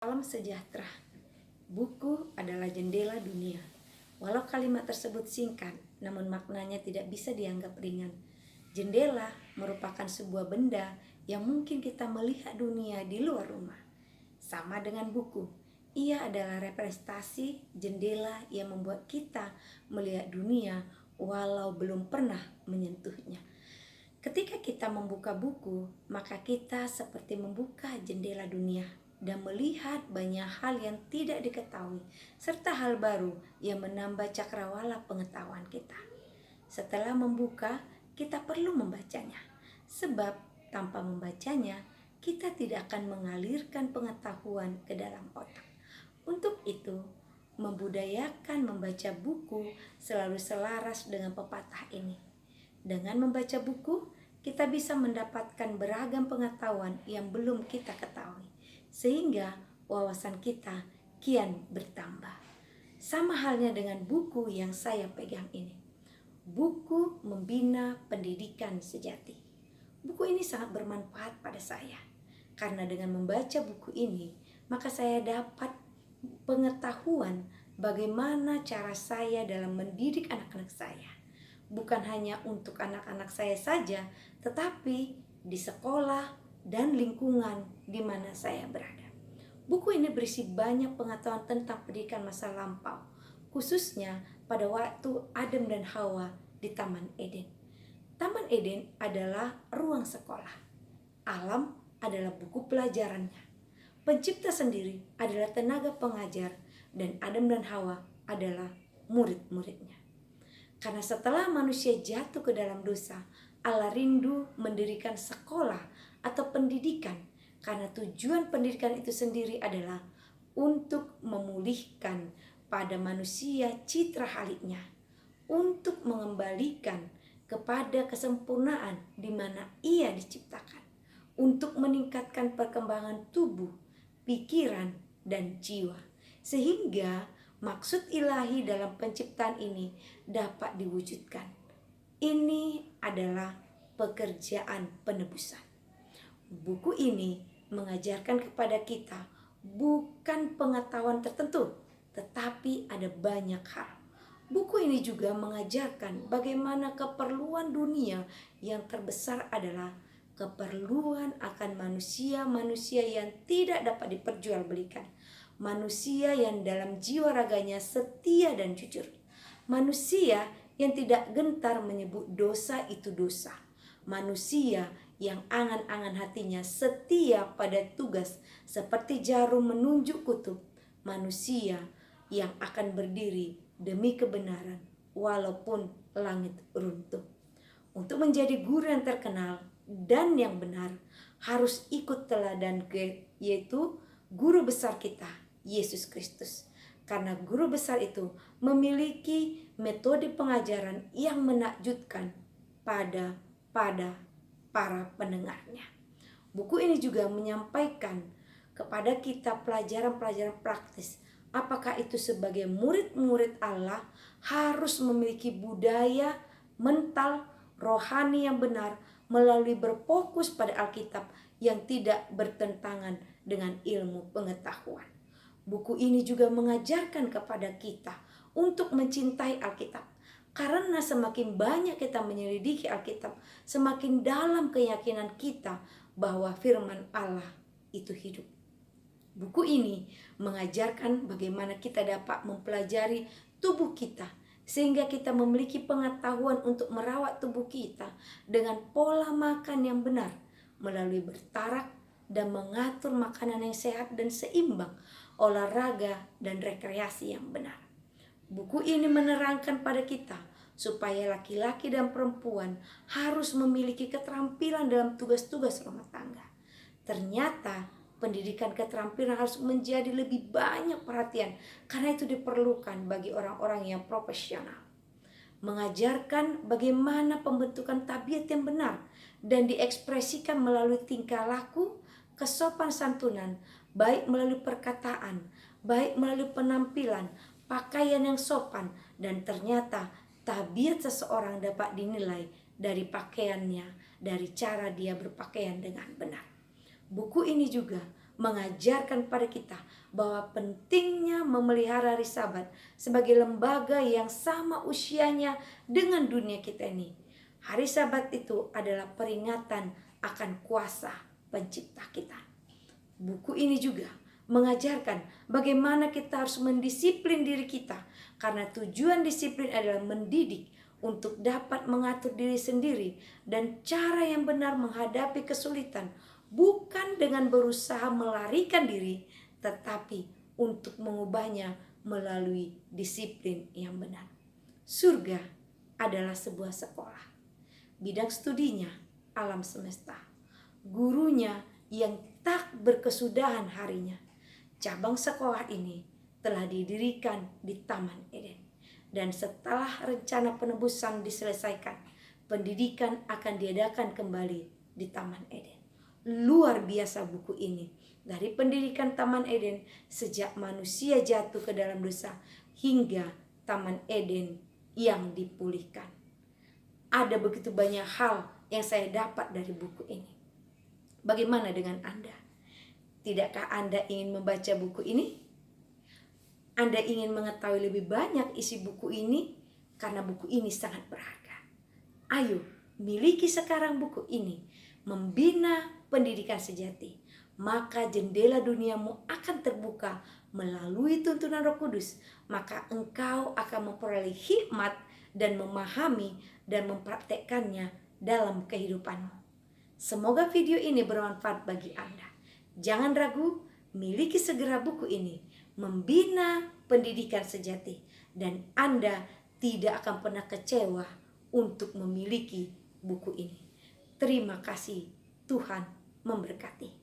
Salam sejahtera. Buku adalah jendela dunia. Walau kalimat tersebut singkat, namun maknanya tidak bisa dianggap ringan. Jendela merupakan sebuah benda yang mungkin kita melihat dunia di luar rumah. Sama dengan buku, ia adalah representasi jendela yang membuat kita melihat dunia walau belum pernah menyentuhnya. Ketika kita membuka buku, maka kita seperti membuka jendela dunia dan melihat banyak hal yang tidak diketahui, serta hal baru yang menambah cakrawala pengetahuan kita. Setelah membuka, kita perlu membacanya, sebab tanpa membacanya, kita tidak akan mengalirkan pengetahuan ke dalam otak. Untuk itu, membudayakan membaca buku selalu selaras dengan pepatah ini. Dengan membaca buku, kita bisa mendapatkan beragam pengetahuan yang belum kita ketahui, sehingga wawasan kita kian bertambah. Sama halnya dengan buku yang saya pegang ini. Buku Membina Pendidikan Sejati. Buku ini sangat bermanfaat pada saya, karena dengan membaca buku ini, maka saya dapat pengetahuan bagaimana cara saya dalam mendidik anak-anak saya. Bukan hanya untuk anak-anak saya saja, tetapi di sekolah dan lingkungan di mana saya berada. Buku ini berisi banyak pengetahuan tentang pendidikan masa lampau, khususnya pada waktu Adam dan Hawa di Taman Eden. Taman Eden adalah ruang sekolah. Alam adalah buku pelajarannya. Pencipta sendiri adalah tenaga pengajar, dan Adam dan Hawa adalah murid-muridnya. Karena setelah manusia jatuh ke dalam dosa, Allah rindu mendirikan sekolah atau pendidikan, karena tujuan pendidikan itu sendiri adalah untuk memulihkan pada manusia citra haliknya, untuk mengembalikan kepada kesempurnaan di mana ia diciptakan, untuk meningkatkan perkembangan tubuh, pikiran, dan jiwa, sehingga maksud ilahi dalam penciptaan ini dapat diwujudkan. Ini adalah pekerjaan penebusan. Buku ini mengajarkan kepada kita bukan pengetahuan tertentu, tetapi ada banyak hal. Buku ini juga mengajarkan bagaimana keperluan dunia yang terbesar adalah keperluan akan manusia-manusia yang tidak dapat diperjualbelikan. Manusia yang dalam jiwa raganya setia dan jujur. Manusia yang tidak gentar menyebut dosa itu dosa. Manusia yang angan-angan hatinya setia pada tugas seperti jarum menunjuk kutub. Manusia yang akan berdiri demi kebenaran walaupun langit runtuh. Untuk menjadi guru yang terkenal dan yang benar, harus ikut teladan yaitu guru besar kita, Yesus Kristus. Karena guru besar itu memiliki metode pengajaran yang menakjubkan pada para pendengarnya. Buku ini juga menyampaikan kepada kita pelajaran-pelajaran praktis. Apakah itu sebagai murid-murid Allah harus memiliki budaya mental rohani yang benar melalui berfokus pada Alkitab yang tidak bertentangan dengan ilmu pengetahuan. Buku ini juga mengajarkan kepada kita untuk mencintai Alkitab. Karena semakin banyak kita menyelidiki Alkitab, semakin dalam keyakinan kita bahwa firman Allah itu hidup. Buku ini mengajarkan bagaimana kita dapat mempelajari tubuh kita, sehingga kita memiliki pengetahuan untuk merawat tubuh kita dengan pola makan yang benar, melalui bertarak dan mengatur makanan yang sehat dan seimbang, olahraga dan rekreasi yang benar. Buku ini menerangkan pada kita supaya laki-laki dan perempuan harus memiliki keterampilan dalam tugas-tugas rumah tangga. Ternyata pendidikan keterampilan harus menjadi lebih banyak perhatian, karena itu diperlukan bagi orang-orang yang profesional. Mengajarkan bagaimana pembentukan tabiat yang benar dan diekspresikan melalui tingkah laku, kesopan santunan, baik melalui perkataan, baik melalui penampilan, pakaian yang sopan, dan ternyata tabiat seseorang dapat dinilai dari pakaiannya, dari cara dia berpakaian dengan benar. Buku ini juga mengajarkan pada kita bahwa pentingnya memelihara hari Sabat sebagai lembaga yang sama usianya dengan dunia kita ini. Hari Sabat itu adalah peringatan akan kuasa pencipta kita. Buku ini juga mengajarkan bagaimana kita harus mendisiplin diri kita, karena tujuan disiplin adalah mendidik untuk dapat mengatur diri sendiri dan cara yang benar menghadapi kesulitan, bukan dengan berusaha melarikan diri, tetapi untuk mengubahnya melalui disiplin yang benar. Surga adalah sebuah sekolah. Bidang studinya alam semesta. Gurunya yang tak berkesudahan harinya. Cabang sekolah ini telah didirikan di Taman Eden. Dan setelah rencana penebusan diselesaikan, pendidikan akan diadakan kembali di Taman Eden. Luar biasa buku ini. Dari pendidikan Taman Eden sejak manusia jatuh ke dalam dosa hingga Taman Eden yang dipulihkan. Ada begitu banyak hal yang saya dapat dari buku ini. Bagaimana dengan Anda? Tidakkah Anda ingin membaca buku ini? Anda ingin mengetahui lebih banyak isi buku ini? Karena buku ini sangat berharga. Ayo, miliki sekarang buku ini. Membina pendidikan sejati. Maka jendela duniamu akan terbuka melalui tuntunan Roh Kudus. Maka engkau akan memperoleh hikmat dan memahami dan mempraktekkannya dalam kehidupanmu. Semoga video ini bermanfaat bagi Anda. Jangan ragu, miliki segera buku ini, Membina Pendidikan Sejati, dan Anda tidak akan pernah kecewa untuk memiliki buku ini. Terima kasih, Tuhan memberkati.